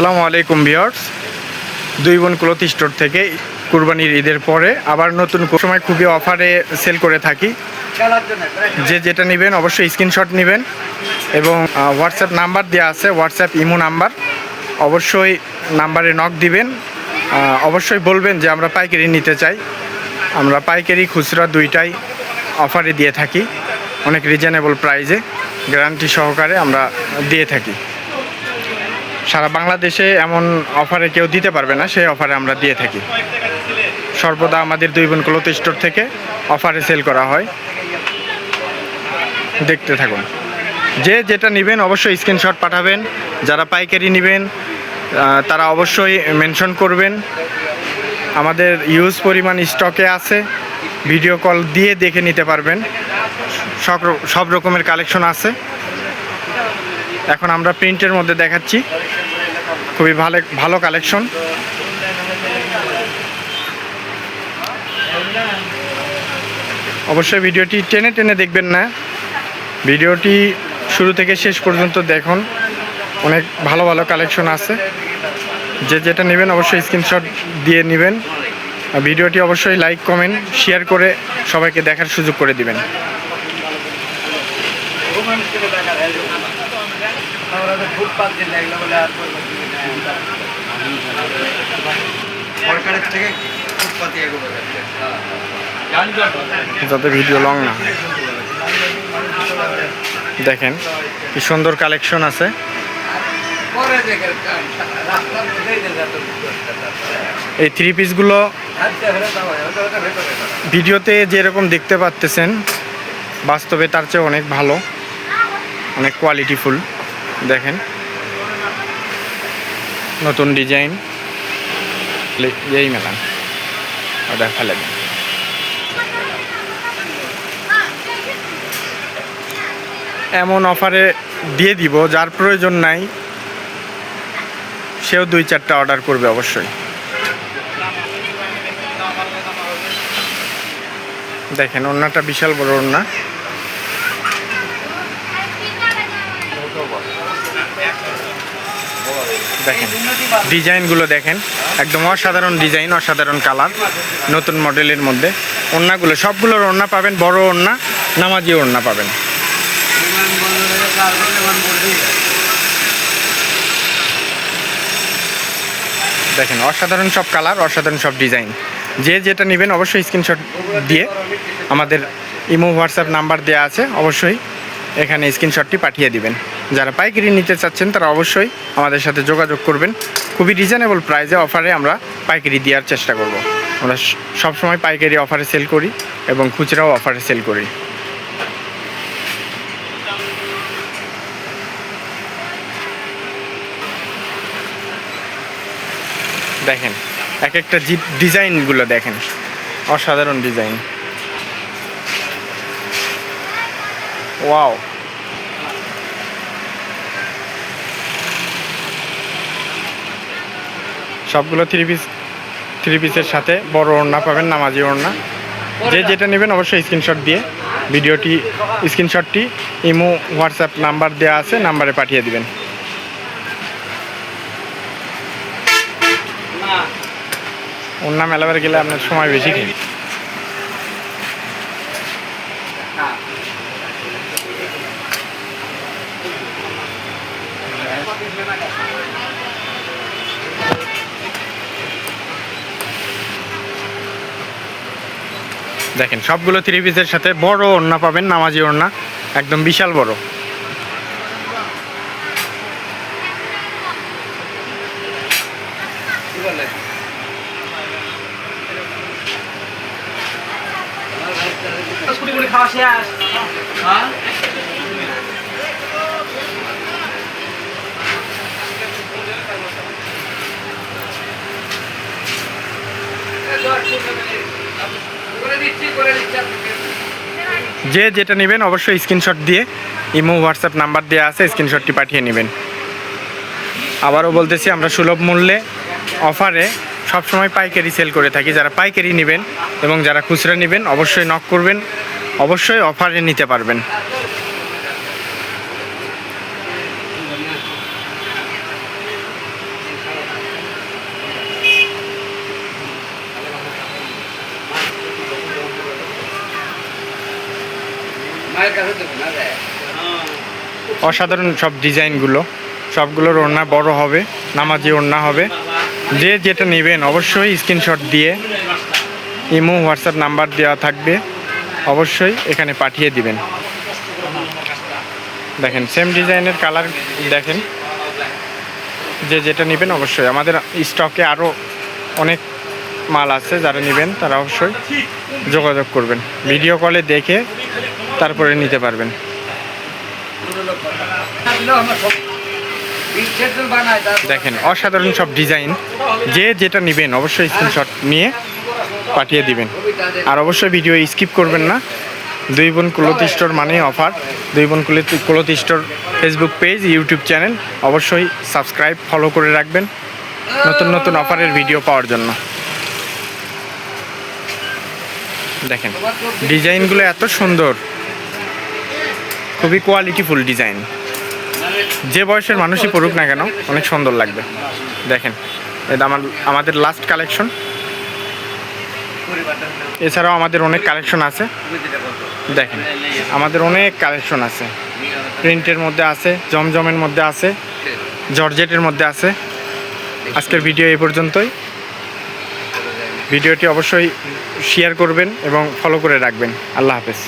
আসসালামু আলাইকুম ভিউয়ার্স, দুই বোন ক্লথ স্টোর থেকে কুরবানির ঈদের পরে আবার নতুন সময় খুবই অফারে সেল করে থাকি। যে যেটা নেবেন অবশ্যই স্ক্রিনশট নেবেন এবং হোয়াটসঅ্যাপ নাম্বার দেওয়া আছে, হোয়াটসঅ্যাপ ইমো নাম্বার, অবশ্যই নাম্বারে নক দিবেন। অবশ্যই বলবেন যে আমরা পাইকারি নিতে চাই। আমরা পাইকারি খুচরা দুইটাই অফারে দিয়ে থাকি, অনেক রিজনেবল প্রাইসে গ্যারান্টি সহকারে আমরা দিয়ে থাকি। সারা বাংলাদেশে এমন অফারে কেউ দিতে পারবে না, সেই অফারে আমরা দিয়ে থাকি। সর্বদা আমাদের দুই বোন ক্লথ স্টোর থেকে অফারে সেল করা হয়। দেখতে থাকুন। যে যেটা নেবেন অবশ্যই স্ক্রিনশট পাঠাবেন। যারা পাইকারি নেবেন তারা অবশ্যই মেনশন করবেন। আমাদের ইউজ পরিমাণ স্টকে আছে, ভিডিও কল দিয়ে দেখে নিতে পারবেন। সব রকমের কালেকশন আছে। এখন আমরা প্রিন্টের মধ্যে দেখাচ্ছি, খুবই ভালো কালেকশন। অবশ্যই ভিডিওটি টেনে টেনে দেখবেন না, ভিডিওটি শুরু থেকে শেষ পর্যন্ত দেখুন। অনেক ভালো ভালো কালেকশন আছে। যে যেটা নেবেন অবশ্যই স্ক্রিনশট দিয়ে নেবেন। ভিডিওটি অবশ্যই লাইক কমেন্ট শেয়ার করে সবাইকে দেখার সুযোগ করে দিবেন। যাতে ভিডিও লং না হয়। দেখেন কি সুন্দর কালেকশন আছে। এই থ্রি পিসগুলো ভিডিওতে যেরকম দেখতে পাচ্ছেন বাস্তবে তার চেয়ে অনেক ভালো, অনেক কোয়ালিটিফুল। দেখেন নতুন ডিজাইন, এই মেলান ওটা ফেলে দেন। এমন অফারে দিয়ে দিব, যার প্রয়োজন নাই সেও 2-4টা অর্ডার করবে অবশ্যই। দেখেন ওড়নাটা বিশাল বড় ওড়না। দেখেন ডিজাইনগুলো দেখেন, একদম অসাধারণ ডিজাইন, অসাধারণ কালার, নতুন মডেলের মধ্যে। ওড়নাগুলো সবগুলোর ওড়না পাবেন, বড় ওড়না, নামাজি ওড়না পাবেন। দেখেন অসাধারণ সব কালার, অসাধারণ সব ডিজাইন। যে যেটা নেবেন অবশ্যই স্ক্রিনশট দিয়ে আমাদের ইমো হোয়াটসঅ্যাপ নাম্বার দেওয়া আছে, অবশ্যই এখানে স্ক্রিনশটটি পাঠিয়ে দিবেন। যারা পাইকারি নিতে চাচ্ছেন তারা অবশ্যই আমাদের সাথে যোগাযোগ করবেন। খুবই রিজনেবল প্রাইসে অফারে আমরা পাইকারি দেওয়ার চেষ্টা করব। আমরা সবসময় পাইকারি অফারে সেল করি এবং খুচরাও অফারে সেল করি। দেখেন এক একটা ডিজাইনগুলো দেখেন, অসাধারণ ডিজাইন। ওয়াও, সবগুলো থ্রি পিসের সাথে বড় ওড়না পাবেন, নামাজি ওড়না। যে যেটা নেবেন অবশ্যই স্ক্রিনশট দিয়ে স্ক্রিনশটটি ইমো হোয়াটসঅ্যাপ নাম্বার দেওয়া আছে, নাম্বারে পাঠিয়ে দিবেন। ওড়না মেলাবার গেলে আপনার সময় বেশি খাই। দেখেন সবগুলো থ্রি পিসের সাথে বড় ওড়না পাবেন, নামাজি ওড়না, একদম বিশাল বড়। যে যেটা নেবেন অবশ্যই স্ক্রিনশট দিয়ে ইমো হোয়াটসঅ্যাপ নাম্বার দেওয়া আছে, স্ক্রিনশটটি পাঠিয়ে নেবেন। আবারও বলতেছি, আমরা সুলভ মূল্যে অফারে সবসময় পাইকারি সেল করে থাকি। যারা পাইকারি নেবেন এবং যারা খুচরা নেবেন অবশ্যই নক করবেন, অবশ্যই অফারে নিতে পারবেন। অসাধারণ সব ডিজাইনগুলো, সবগুলোর ওড়না বড় হবে, নামাজি ওড়না হবে। যে যেটা নেবেন অবশ্যই স্ক্রিনশট দিয়ে ইমো হোয়াটসঅ্যাপ নাম্বার দেওয়া থাকবে, অবশ্যই এখানে পাঠিয়ে দিবেন। দেখেন সেম ডিজাইনের কালার দেখেন, যে যেটা নেবেন অবশ্যই আমাদের স্টকে আরও অনেক মাল আছে, যারা নেবেন তারা অবশ্যই যোগাযোগ করবেন, ভিডিও কলে দেখে তারপরে নিতে পারবেন। দেখেন অসাধারণ সব ডিজাইন, যে যেটা নেবেন অবশ্যই স্ক্রিনশট নিয়ে পাঠিয়ে দিবেন। আর অবশ্যই ভিডিও স্কিপ করবেন না। দুই বোন কুলতি স্টোর মানে অফার। দুই বোন কুলতি store Facebook page, YouTube channel অবশ্যই সাবস্ক্রাইব ফলো করে রাখবেন নতুন নতুন অফারের ভিডিও পাওয়ার জন্য। দেখেন ডিজাইনগুলো এত সুন্দর, খুবই কোয়ালিটিফুল ডিজাইন, যে বয়সের মানুষই পড়ুক না কেন অনেক সুন্দর লাগবে। দেখেন এটা আমাদের লাস্ট কালেকশন, এছাড়াও আমাদের অনেক কালেকশন আছে। দেখেন আমাদের অনেক কালেকশন আছে, প্রিন্টের মধ্যে আছে, জমজমের মধ্যে আছে, জর্জেটের মধ্যে আছে। আজকের ভিডিও এই পর্যন্তই। ভিডিওটি অবশ্যই শেয়ার করবেন এবং ফলো করে রাখবেন। আল্লাহ হাফেজ।